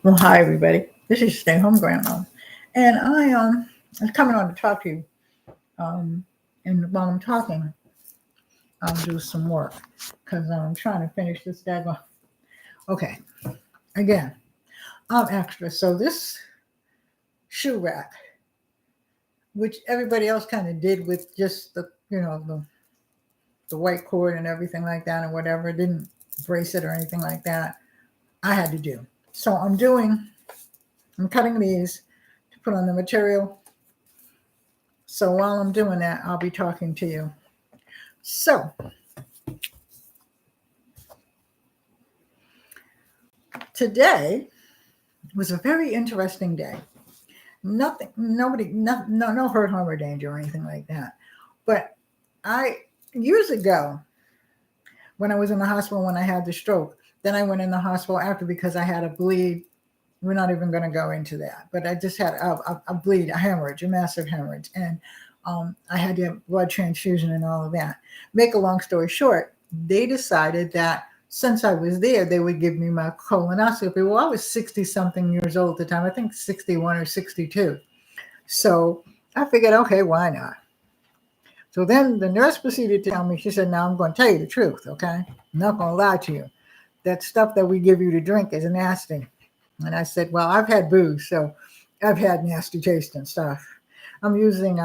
Well, hi everybody. This is Stay Home Grandma, and I'm coming on to talk to you. And while I'm talking, I'll do some work because I'm trying to finish this daggone. Okay, again, I'm extra. So this shoe rack, which everybody else kind of did with just the white cord and everything like that and whatever, didn't brace it or anything like that. I had to do. So I'm cutting these to put on the material. So while I'm doing that, I'll be talking to you. So today was a very interesting day. No hurt, harm, or danger or anything like that. But years ago, when I was in the hospital when I had the stroke, then I went in the hospital after because I had a bleed. We're not even going to go into that, but I just had a bleed, a hemorrhage, a massive hemorrhage. And I had to have blood transfusion and all of that. Make a long story short, they decided that since I was there, they would give me my colonoscopy. Well, I was 60 something years old at the time. I think 61 or 62. So I figured, okay, why not? So then the nurse proceeded to tell me, she said, now I'm going to tell you the truth, okay? I'm not going to lie to you. That stuff that we give you to drink is nasty. And I said, well, I've had booze, so I've had nasty taste and stuff. I'm using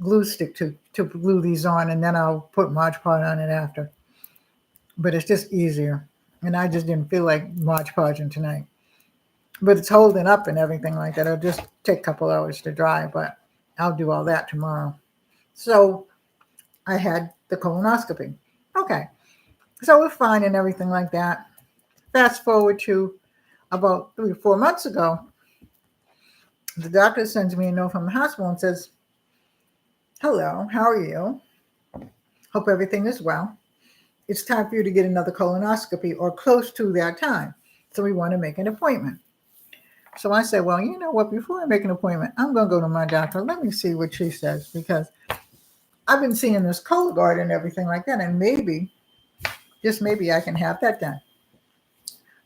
glue stick to glue these on, and then I'll put Mod Podge on it after. But it's just easier. And I just didn't feel like Mod Podging tonight. But it's holding up and everything like that. It'll just take a couple hours to dry, but I'll do all that tomorrow. So I had the colonoscopy. Okay. So we're fine and everything like that. Fast forward to about 3 or 4 months ago, the doctor sends me a note from the hospital and says, hello, how are you? Hope everything is well. It's time for you to get another colonoscopy or close to that time. So we want to make an appointment. So I said, well, you know what? Before I make an appointment, I'm going to go to my doctor. Let me see what she says, because I've been seeing this Cologuard and everything like that. And maybe, just maybe I can have that done.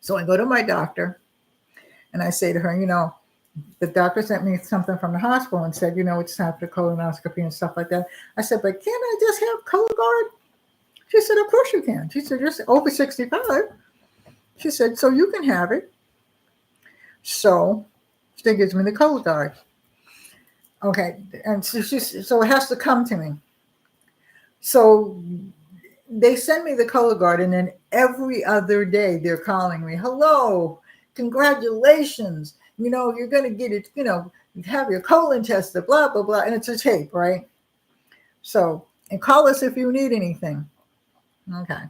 So I go to my doctor and I say to her, the doctor sent me something from the hospital and said, it's time for colonoscopy and stuff like that. I said, but can't I just have Cologuard? She said, of course you can. She said, you're over 65. She said, so you can have it. So she gives me the Cologuard. Okay. And so it has to come to me. So they send me the Cologuard, and then every other day they're calling me, hello, congratulations. You're going to get it, have your colon tested, blah, blah, blah. And it's a tape, right? So, and call us if you need anything. Okay.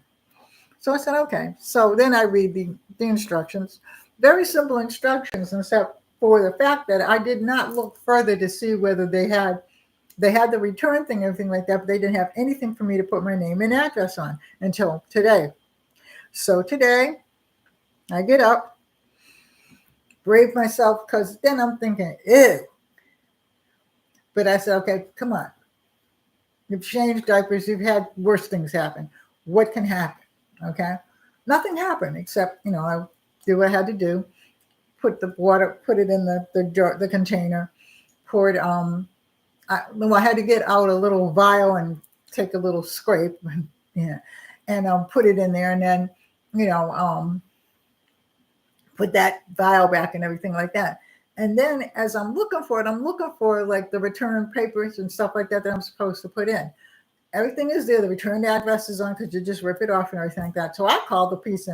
So I said, okay. So then I read the instructions, very simple instructions, except for the fact that I did not look further to see whether they had the return thing, everything like that, but they didn't have anything for me to put my name and address on until today. So today I get up, brave myself, because then I'm thinking, ew. But I said, okay, come on. You've changed diapers. You've had worse things happen. What can happen? Okay. Nothing happened except, I did what I had to do. Put the water, put it in the container, poured, I had to get out a little vial and take a little scrape, yeah, and put it in there, and then, put that vial back and everything like that. And then as I'm looking for it, I'm looking for like the return papers and stuff like that I'm supposed to put in. Everything is there. The return address is on, because you just rip it off and everything like that. So I called the place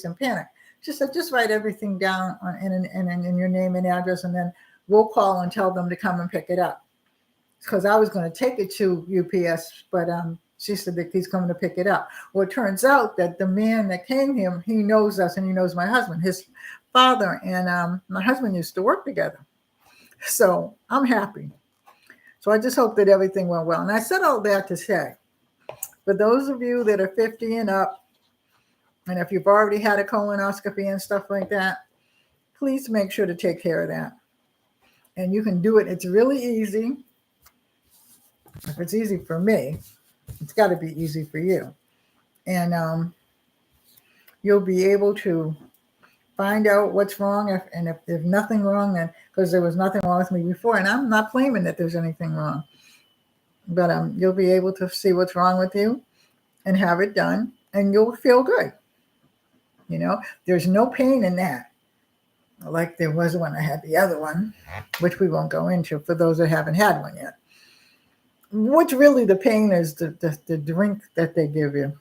in panic. She said, just write everything down in your name and address, and then we'll call and tell them to come and pick it up. Because I was going to take it to UPS, but she said that he's coming to pick it up. Well, it turns out that the man that came here, he knows us and he knows my husband. His father and my husband used to work together. So I'm happy. So I just hope that everything went well. And I said all that to say, for those of you that are 50 and up, and if you've already had a colonoscopy and stuff like that, please make sure to take care of that. And you can do it. It's really easy. If it's easy for me, it's got to be easy for you. And you'll be able to find out what's wrong. If there's nothing wrong, then because there was nothing wrong with me before, and I'm not claiming that there's anything wrong, but you'll be able to see what's wrong with you and have it done, and you'll feel good. There's no pain in that, like there was when I had the other one, which we won't go into for those that haven't had one yet. What's really the pain is the drink that they give you.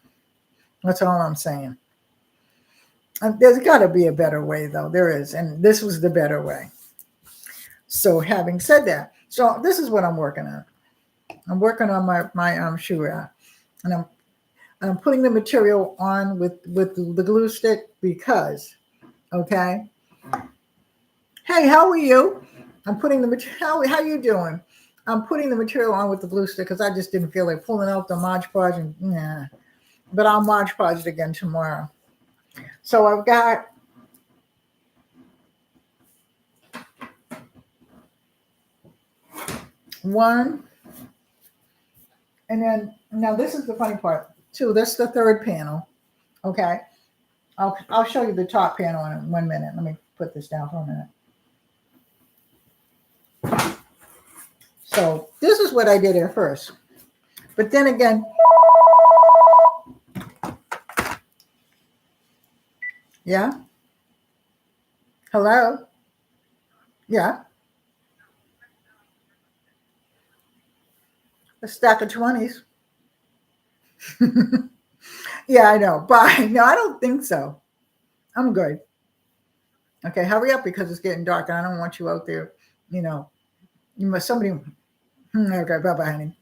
That's all I'm saying. There's got to be a better way, though. There is, and this was the better way. So having said that, so this is what I'm working on. I'm working on my shoe rack, and I'm putting the material on with the glue stick because, okay. Hey, how are you? I'm putting the material. How you doing? I'm putting the material on with the glue stick because I just didn't feel like pulling out the Mod Podge and but I'll Mod Podge it again tomorrow. So I've got one, and then now this is the funny part too. That's the third panel. Okay, I'll show you the top panel in 1 minute. Let me put this down for a minute. So this is what I did at first. But then again, yeah? Hello? Yeah? A stack of 20s. Yeah, I know. Bye. No, I don't think so. I'm good. Okay, hurry up because it's getting dark. I don't want you out there, you must somebody. Okay, bye-bye, honey.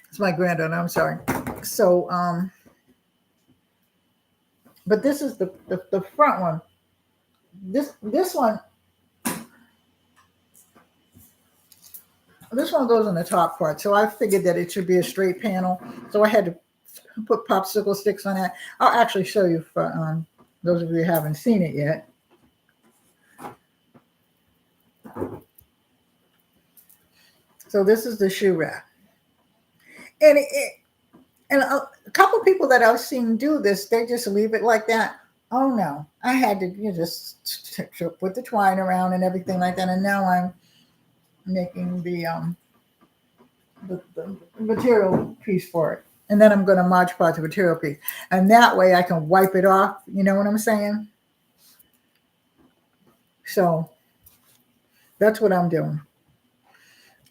It's my granddaughter. I'm sorry. So, but this is the front one. This one goes on the top part. So I figured that it should be a straight panel. So I had to put popsicle sticks on that. I'll actually show you for those of you who haven't seen it yet. So this is the shoe rack. And a couple people that I've seen do this, they just leave it like that. Oh no, I had to just put the twine around and everything like that. And now I'm making the material piece for it. And then I'm going to Mod Podge the material piece. And that way I can wipe it off. You know what I'm saying? So that's what I'm doing.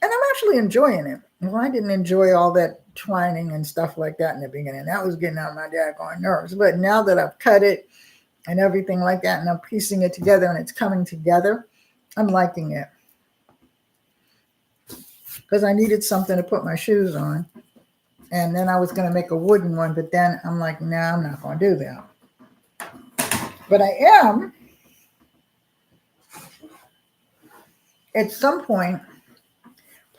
And I'm actually enjoying it. Well, I didn't enjoy all that twining and stuff like that in the beginning. That was getting on my daggone nerves. But now that I've cut it and everything like that, and I'm piecing it together and it's coming together, I'm liking it. Because I needed something to put my shoes on. And then I was going to make a wooden one, but then I'm like, nah, I'm not going to do that. But I am, at some point,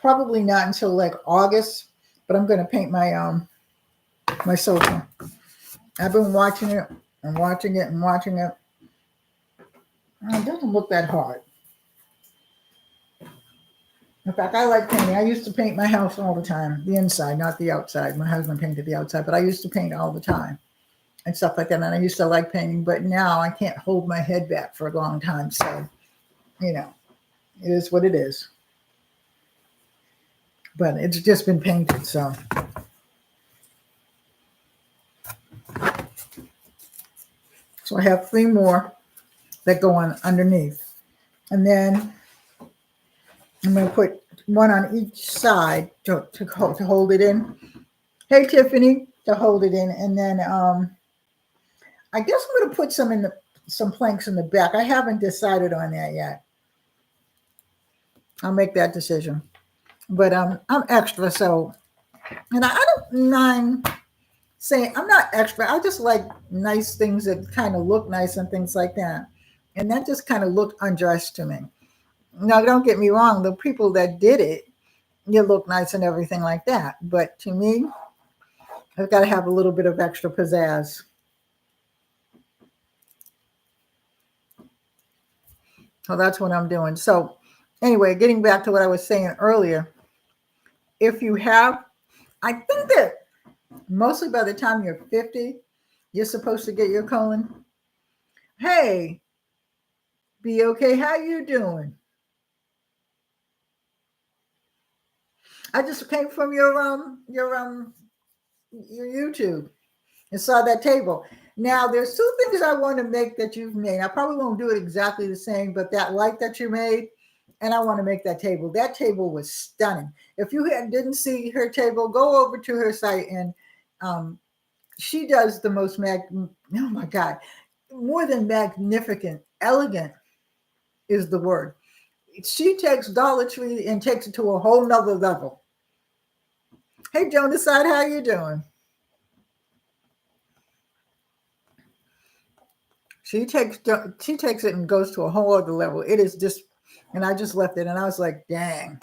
probably not until like August, but I'm going to paint my my sofa. I've been watching it and watching it and watching it. It doesn't look that hard. In fact, I like painting. I used to paint my house all the time, the inside, not the outside. My husband painted the outside, but I used to paint all the time and stuff like that. And I used to like painting, but now I can't hold my head back for a long time. So, it is what it is. But it's just been painted, so. So I have 3 more that go on underneath. And then I'm going to put one on each side to hold it in. Hey, Tiffany, to hold it in. And then I guess I'm going to put some planks in the back. I haven't decided on that yet. I'll make that decision. But I'm extra, so, and I don't mind saying I'm not extra. I just like nice things that kind of look nice and things like that. And that just kind of looked undressed to me. Now, don't get me wrong. The people that did it, you look nice and everything like that. But to me, I've got to have a little bit of extra pizzazz. So that's what I'm doing. So anyway, getting back to what I was saying earlier, if you have, I think that mostly by the time you're 50, you're supposed to get your colon. Hey, be okay. How you doing? I just came from your YouTube and saw that table. Now there's two things I want to make that you've made. I probably won't do it exactly the same, but that light that you made, and I want to make that table. That table was stunning. If you didn't see her table, go over to her site and um, she does the most oh my God, more than magnificent, elegant is the word. She takes Dollar Tree and takes it to a whole nother level. Hey, Joan, decide how you doing. She takes it and goes to a whole other level. It is just, and I just left it, and I was like, dang.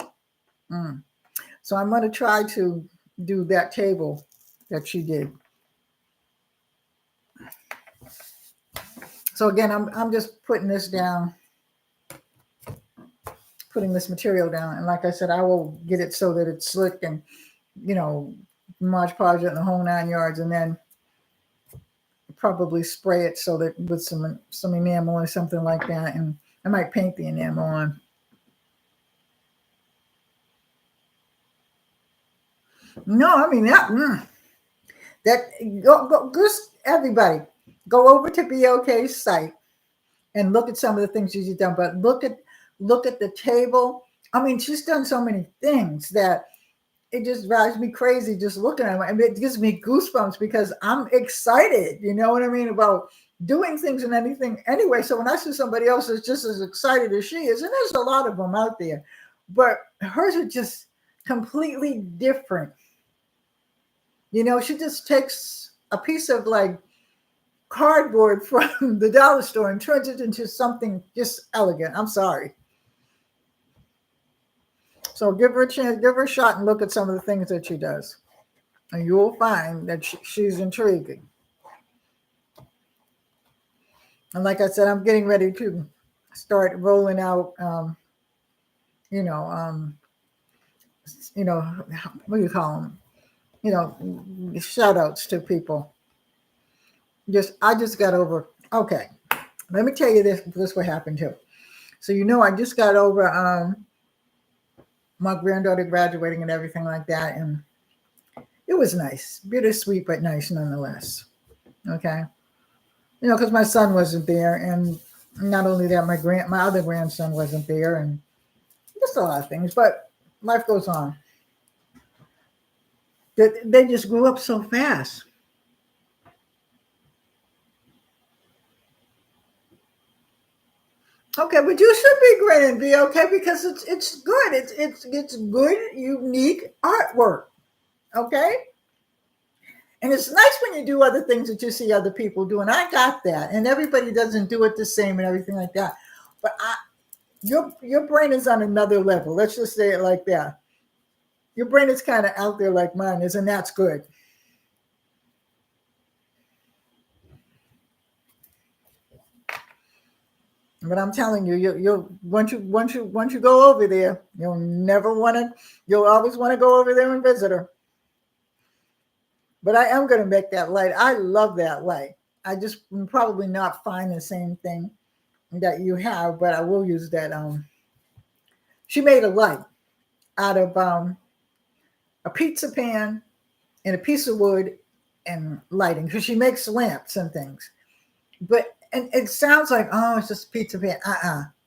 So I'm going to try to do that table that she did. So again, I'm just putting this down, putting this material down, and like I said, I will get it so that it's slick and Mod Podge it in the whole 9 yards, and then probably spray it so that with some enamel or something like that, and I might paint the enamel on. No, I mean go just everybody go over to BOK's site and look at some of the things she's done. But look at the table. I mean, she's done so many things that it just drives me crazy just looking at it. I mean, it gives me goosebumps because I'm excited. You know what I mean about doing things and anything anyway. So when I see somebody else that's just as excited as she is, and there's a lot of them out there, but hers are just completely different. She just takes a piece of like cardboard from the dollar store and turns it into something just elegant. I'm sorry. So give her a chance, give her a shot and look at some of the things that she does. And you will find that she's intriguing. And like I said, I'm getting ready to start rolling out, what do you call them? Shout outs to people. I just got over. Okay. Let me tell you this what happened too. So, I just got over my granddaughter graduating and everything like that. And it was nice, bittersweet, but nice nonetheless. Okay. Because my son wasn't there. And not only that, my other grandson wasn't there. And just a lot of things, but life goes on. They just grew up so fast. Okay, but you should be grinning, be okay, because it's good. It's good, unique artwork. Okay? And it's nice when you do other things that you see other people doing. I got that. And everybody doesn't do it the same and everything like that. But your brain is on another level. Let's just say it like that. Your brain is kind of out there like mine is, and that's good. But I'm telling you, you'll once you go over there, you'll always want to go over there and visit her. But I am going to make that light. I love that light. I just probably not find the same thing that you have, but I will use that. She made a light out of a pizza pan and a piece of wood and lighting, because she makes lamps and things. And it sounds like, oh, it's just a pizza pan.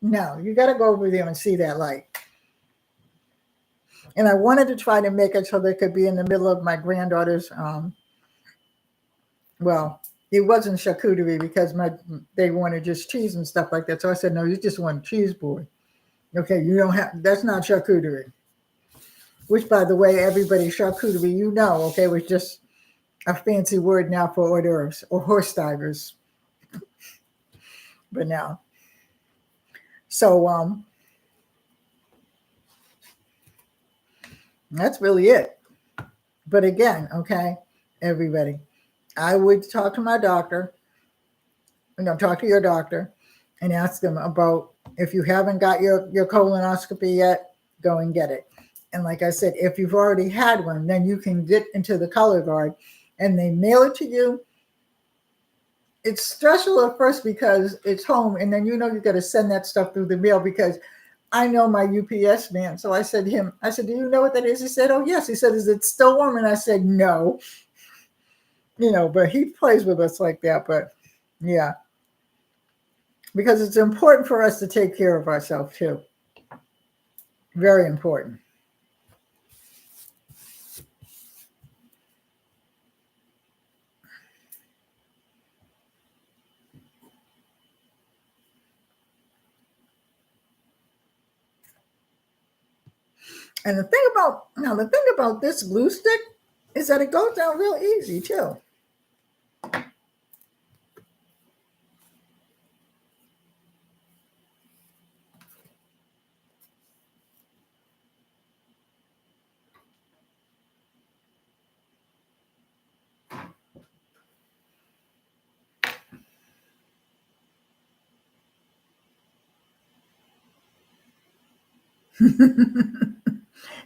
No, you got to go over there and see that light. And I wanted to try to make it so they could be in the middle of my granddaughter's. Well, it wasn't charcuterie because they wanted just cheese and stuff like that. So I said, no, you just want cheese board. Okay, you don't have. That's not charcuterie. Which, by the way, everybody, charcuterie, okay, was just a fancy word now for hors d'oeuvres or horse divers. But now, so that's really it. But again, okay, everybody, I would talk to my doctor, talk to your doctor and ask them about, if you haven't got your colonoscopy yet, go and get it. And like I said, if you've already had one, then you can get into the color guard and they mail it to you. it's stressful at first because it's home, and then you got to send that stuff through the mail because I know my UPS man. So I said to him, I said, "Do you know what that is?" He said, "Oh yes." He said, "Is it still warm?" And I said, "No." But he plays with us like that. But yeah, because it's important for us to take care of ourselves too. Very important. And the thing about this glue stick is that it goes down real easy too.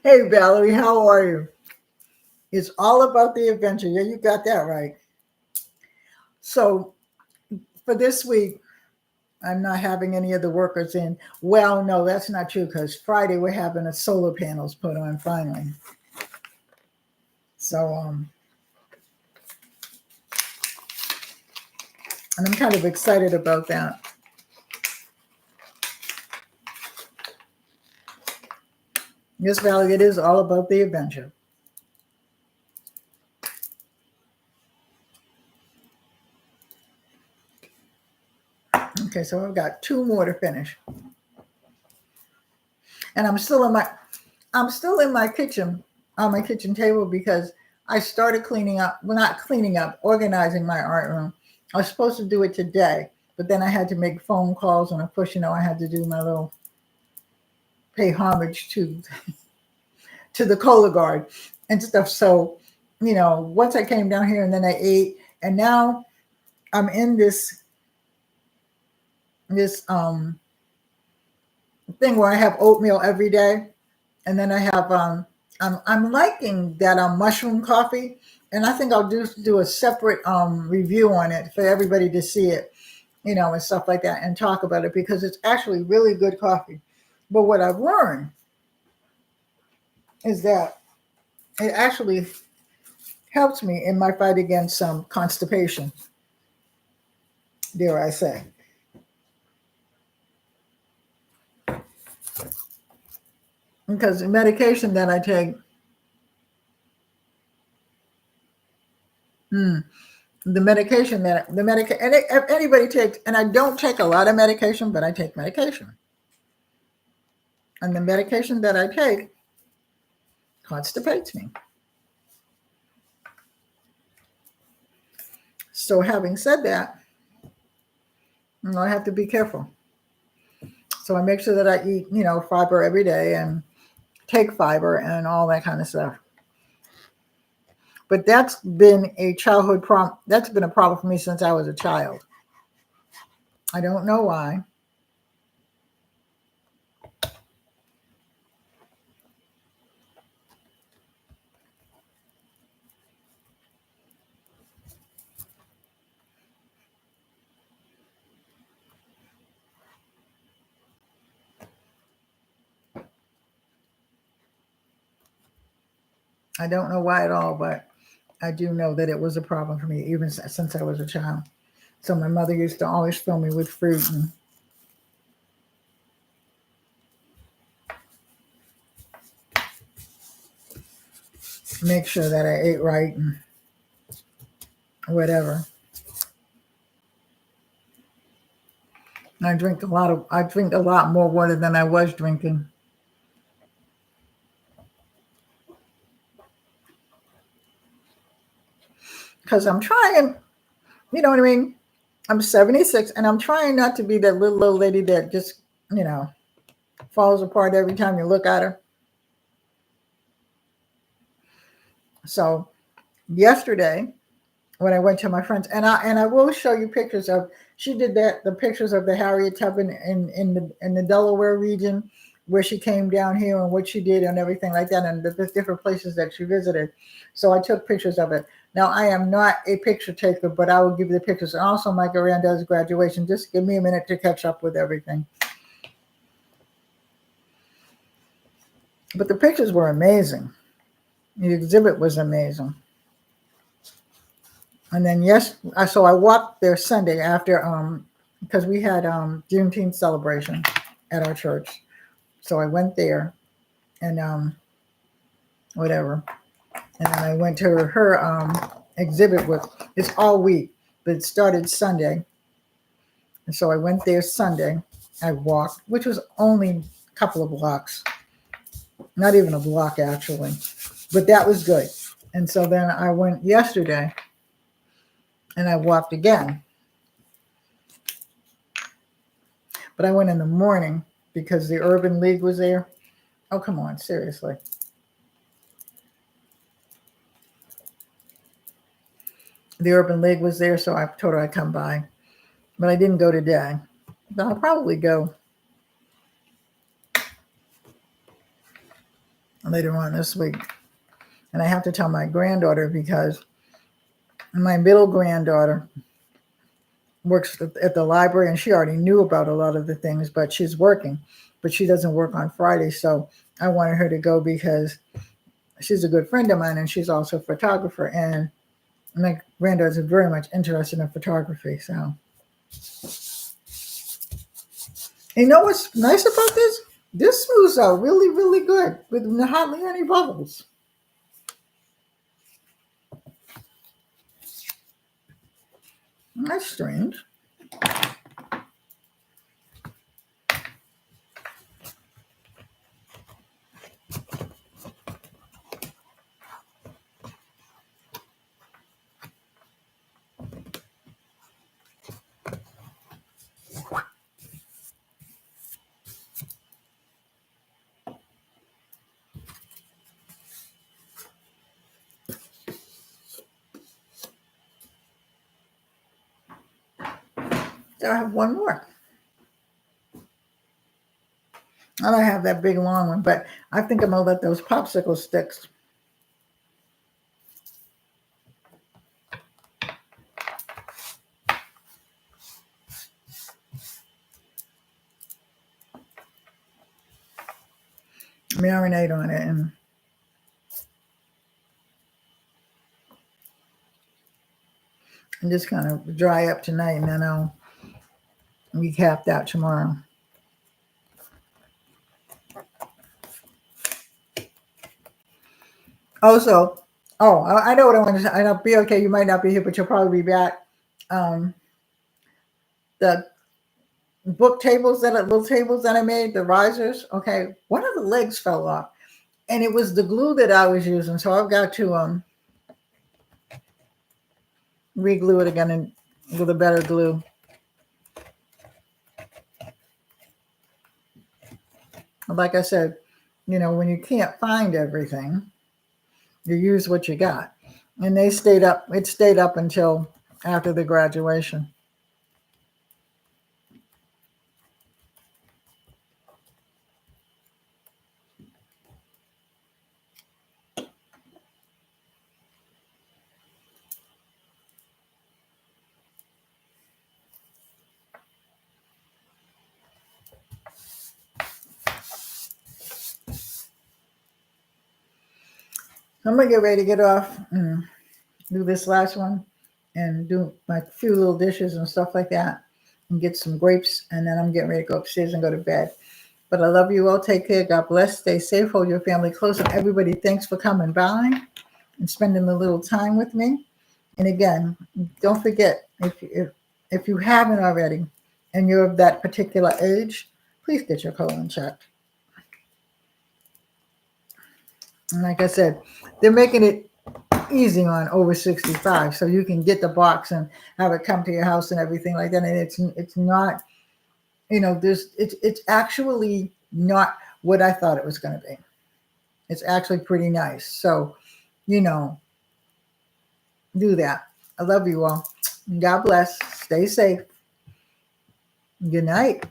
Hey Valerie, how are you? It's all about the adventure. Yeah, you got that right. So for this week, I'm not having any of the workers in. Well, no, that's not true because Friday we're having a solar panels put on finally. So and I'm kind of excited about that. Yes, Valerie, it is all about the adventure. Okay, so I've got two more to finish. And I'm still in my kitchen, on my kitchen table because I started cleaning up, well, not cleaning up, organizing my art room. I was supposed to do it today, but then I had to make phone calls, and of course, I had to do my little pay homage to the color guard and stuff. So, once I came down here and then I ate, and now I'm in this thing where I have oatmeal every day, and then I have I'm liking that mushroom coffee, and I think I'll do a separate review on it for everybody to see it, and stuff like that, and talk about it because it's actually really good coffee. But what I've learned is that it actually helps me in my fight against some constipation, dare I say. Because the medication that I take, if anybody takes, and I don't take a lot of medication, but I take medication. And the medication that I take constipates me. So having said that, I have to be careful. So I make sure that I eat, fiber every day and take fiber and all that kind of stuff. But that's been a childhood problem. That's been a problem for me since I was a child. I don't know why. I don't know why at all, but I do know that it was a problem for me even since I was a child. So my mother used to always fill me with fruit and make sure that I ate right and whatever. I drink a lot more water than I was drinking. Because I'm trying, you know what I mean? I'm 76 and I'm trying not to be that little old lady that just, you know, falls apart every time you look at her. So yesterday when I went to my friends, and I will show you pictures of, she did the pictures of the Harriet Tubman in the Delaware region where she came down here and what she did and everything like that, and the different places that she visited. So I took pictures of it. Now, I am not a picture taker, but I will give you the pictures. And also my granddaughter's graduation. Just give me a minute to catch up with everything. But the pictures were amazing. The exhibit was amazing. And then so I walked there Sunday after because we had Juneteenth celebration at our church. So I went there and whatever. And then I went to her exhibit it's all week, but it started Sunday. And so I went there Sunday. I walked, which was only a couple of blocks. Not even a block actually. But that was good. And so then I went yesterday and I walked again. But I went in the morning because the Urban League was there. Oh, come on, seriously. The Urban League was there, so I told her I'd come by. But I didn't go today. But I'll probably go later on this week. And I have to tell my granddaughter because my middle granddaughter works at the library, and she already knew about a lot of the things, but she's working. But she doesn't work on Friday, so I wanted her to go because she's a good friend of mine, and she's also a photographer, and my granddaughter's very much interested in photography. So, you know what's nice about this? This smooths out really, really good with hardly any bubbles. That's strange. So I have one more. I don't have that big long one, but I think I'm gonna let those popsicle sticks. Marinate on it and just kind of dry up tonight, and then I'll recap that tomorrow. Also, I know what I want to say. I know, be okay. You might not be here, but you'll probably be back. The little tables that I made, the risers. Okay, one of the legs fell off, and it was the glue that I was using. So I've got to re-glue it again with a better glue. Like I said, when you can't find everything, you use what you got. And it stayed up until after the graduation. I'm going to get ready to get off and do this last one and do my few little dishes and stuff like that and get some grapes. And then I'm getting ready to go upstairs and go to bed. But I love you all. Take care. God bless. Stay safe. Hold your family close. And everybody, thanks for coming by and spending a little time with me. And again, don't forget, if you haven't already and you're of that particular age, please get your colon checked. And like I said, they're making it easy on over 65, so you can get the box and have it come to your house and everything like that. And it's not, it's actually not what I thought it was going to be. It's actually pretty nice. So, do that. I love you all. God bless. Stay safe. Good night.